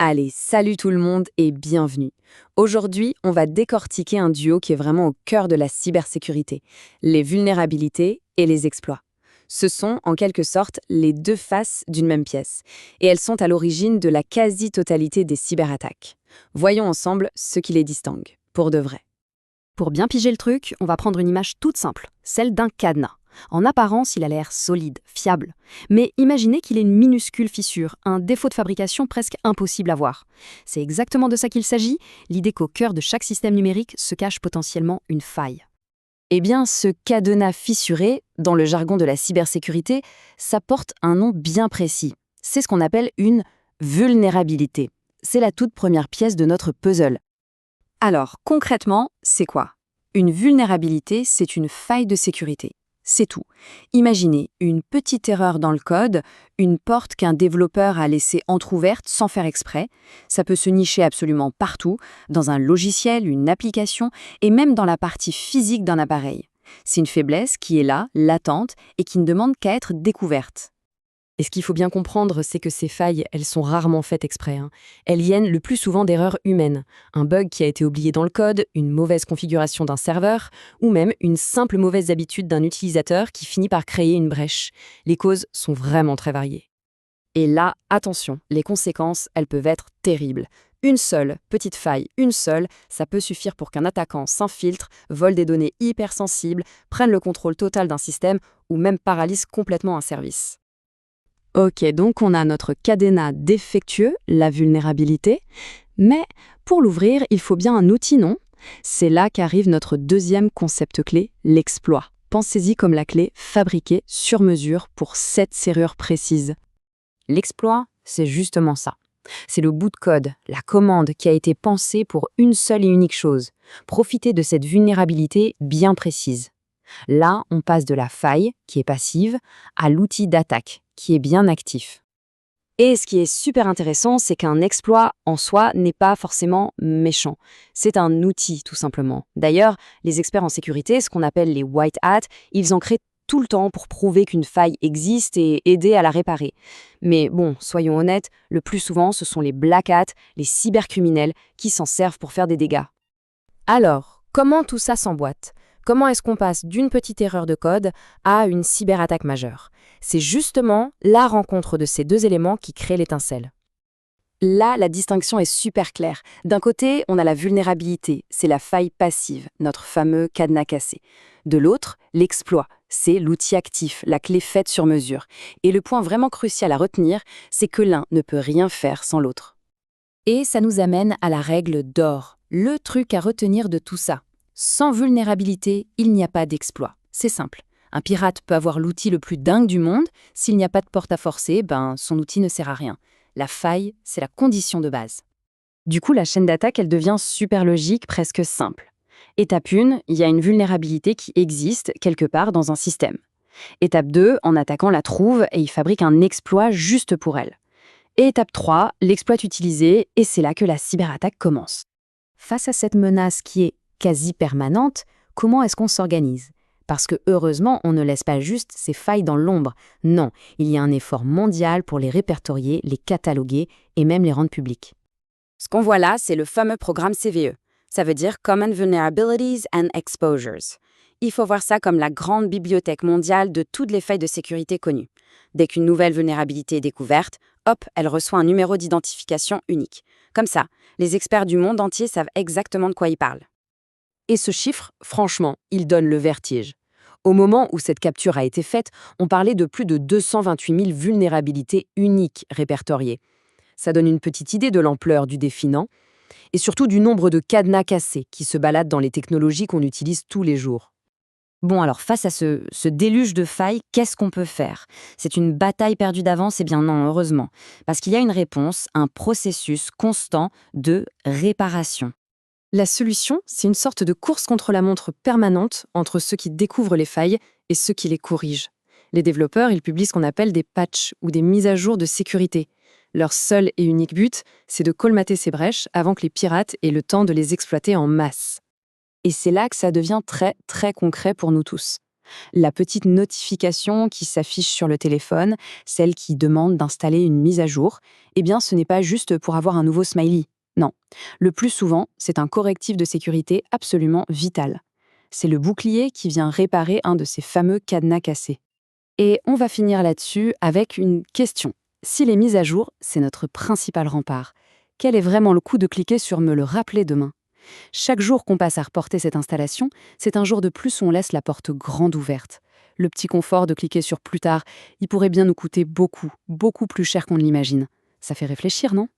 Allez, salut tout le monde et bienvenue. Aujourd'hui, on va décortiquer un duo qui est vraiment au cœur de la cybersécurité, les vulnérabilités et les exploits. Ce sont, en quelque sorte, les deux faces d'une même pièce, et elles sont à l'origine de la quasi-totalité des cyberattaques. Voyons ensemble ce qui les distingue, pour de vrai. Pour bien piger le truc, on va prendre une image toute simple, celle d'un cadenas. En apparence, il a l'air solide, fiable. Mais imaginez qu'il ait une minuscule fissure, un défaut de fabrication presque impossible à voir. C'est exactement de ça qu'il s'agit, l'idée qu'au cœur de chaque système numérique se cache potentiellement une faille. Eh bien, ce cadenas fissuré, dans le jargon de la cybersécurité, ça porte un nom bien précis. C'est ce qu'on appelle une vulnérabilité. C'est la toute première pièce de notre puzzle. Alors, concrètement, c'est quoi? Une vulnérabilité, c'est une faille de sécurité. C'est tout. Imaginez une petite erreur dans le code, une porte qu'un développeur a laissée entrouverte sans faire exprès. Ça peut se nicher absolument partout, dans un logiciel, une application et même dans la partie physique d'un appareil. C'est une faiblesse qui est là, latente, et qui ne demande qu'à être découverte. Et ce qu'il faut bien comprendre, c'est que ces failles, elles sont rarement faites exprès. Elles viennent le plus souvent d'erreurs humaines. Un bug qui a été oublié dans le code, une mauvaise configuration d'un serveur, ou même une simple mauvaise habitude d'un utilisateur qui finit par créer une brèche. Les causes sont vraiment très variées. Et là, attention, les conséquences, elles peuvent être terribles. Une seule petite faille, ça peut suffire pour qu'un attaquant s'infiltre, vole des données hypersensibles, prenne le contrôle total d'un système ou même paralyse complètement un service. Ok, donc on a notre cadenas défectueux, la vulnérabilité, mais pour l'ouvrir, il faut bien un outil, non? C'est là qu'arrive notre deuxième concept clé, l'exploit. Pensez-y comme la clé fabriquée sur mesure pour cette serrure précise. L'exploit, c'est justement ça. C'est le bout de code, la commande qui a été pensée pour une seule et unique chose, profiter de cette vulnérabilité bien précise. Là, on passe de la faille, qui est passive, à l'outil d'attaque, qui est bien actif. Et ce qui est super intéressant, c'est qu'un exploit en soi n'est pas forcément méchant. C'est un outil, tout simplement. D'ailleurs, les experts en sécurité, ce qu'on appelle les white hats, ils en créent tout le temps pour prouver qu'une faille existe et aider à la réparer. Mais bon, soyons honnêtes, le plus souvent, ce sont les black hats, les cybercriminels, qui s'en servent pour faire des dégâts. Alors, comment tout ça s'emboîte ? Comment est-ce qu'on passe d'une petite erreur de code à une cyberattaque majeure? C'est justement la rencontre de ces deux éléments qui crée l'étincelle. Là, la distinction est super claire. D'un côté, on a la vulnérabilité, c'est la faille passive, notre fameux cadenas cassé. De l'autre, l'exploit, c'est l'outil actif, la clé faite sur mesure. Et le point vraiment crucial à retenir, c'est que l'un ne peut rien faire sans l'autre. Et ça nous amène à la règle d'or, le truc à retenir de tout ça. Sans vulnérabilité, il n'y a pas d'exploit. C'est simple. Un pirate peut avoir l'outil le plus dingue du monde. S'il n'y a pas de porte à forcer, son outil ne sert à rien. La faille, c'est la condition de base. Du coup, la chaîne d'attaque, elle devient super logique, presque simple. Étape 1, il y a une vulnérabilité qui existe quelque part dans un système. Étape 2, en attaquant la trouve et il fabrique un exploit juste pour elle. Et étape 3, l'exploit utilisé et c'est là que la cyberattaque commence. Face à cette menace qui est quasi permanente, comment est-ce qu'on s'organise? Parce que heureusement, on ne laisse pas juste ces failles dans l'ombre. Non, il y a un effort mondial pour les répertorier, les cataloguer et même les rendre publics. Ce qu'on voit là, c'est le fameux programme CVE. Ça veut dire Common Vulnerabilities and Exposures. Il faut voir ça comme la grande bibliothèque mondiale de toutes les failles de sécurité connues. Dès qu'une nouvelle vulnérabilité est découverte, hop, elle reçoit un numéro d'identification unique. Comme ça, les experts du monde entier savent exactement de quoi ils parlent. Et ce chiffre, franchement, il donne le vertige. Au moment où cette capture a été faite, on parlait de plus de 228 000 vulnérabilités uniques répertoriées. Ça donne une petite idée de l'ampleur du défi, non ? Et surtout du nombre de cadenas cassés qui se baladent dans les technologies qu'on utilise tous les jours. Bon, alors face à ce déluge de failles, qu'est-ce qu'on peut faire? C'est une bataille perdue d'avance? Eh bien non, heureusement. Parce qu'il y a une réponse, un processus constant de réparation. La solution, c'est une sorte de course contre la montre permanente entre ceux qui découvrent les failles et ceux qui les corrigent. Les développeurs, ils publient ce qu'on appelle des patchs ou des mises à jour de sécurité. Leur seul et unique but, c'est de colmater ces brèches avant que les pirates aient le temps de les exploiter en masse. Et c'est là que ça devient très, très concret pour nous tous. La petite notification qui s'affiche sur le téléphone, celle qui demande d'installer une mise à jour, eh bien ce n'est pas juste pour avoir un nouveau smiley. Non. Le plus souvent, c'est un correctif de sécurité absolument vital. C'est le bouclier qui vient réparer un de ces fameux cadenas cassés. Et on va finir là-dessus avec une question. Si les mises à jour, c'est notre principal rempart, quel est vraiment le coup de cliquer sur me le rappeler demain? Chaque jour qu'on passe à reporter cette installation, c'est un jour de plus où on laisse la porte grande ouverte. Le petit confort de cliquer sur plus tard, il pourrait bien nous coûter beaucoup, beaucoup plus cher qu'on ne l'imagine. Ça fait réfléchir, non?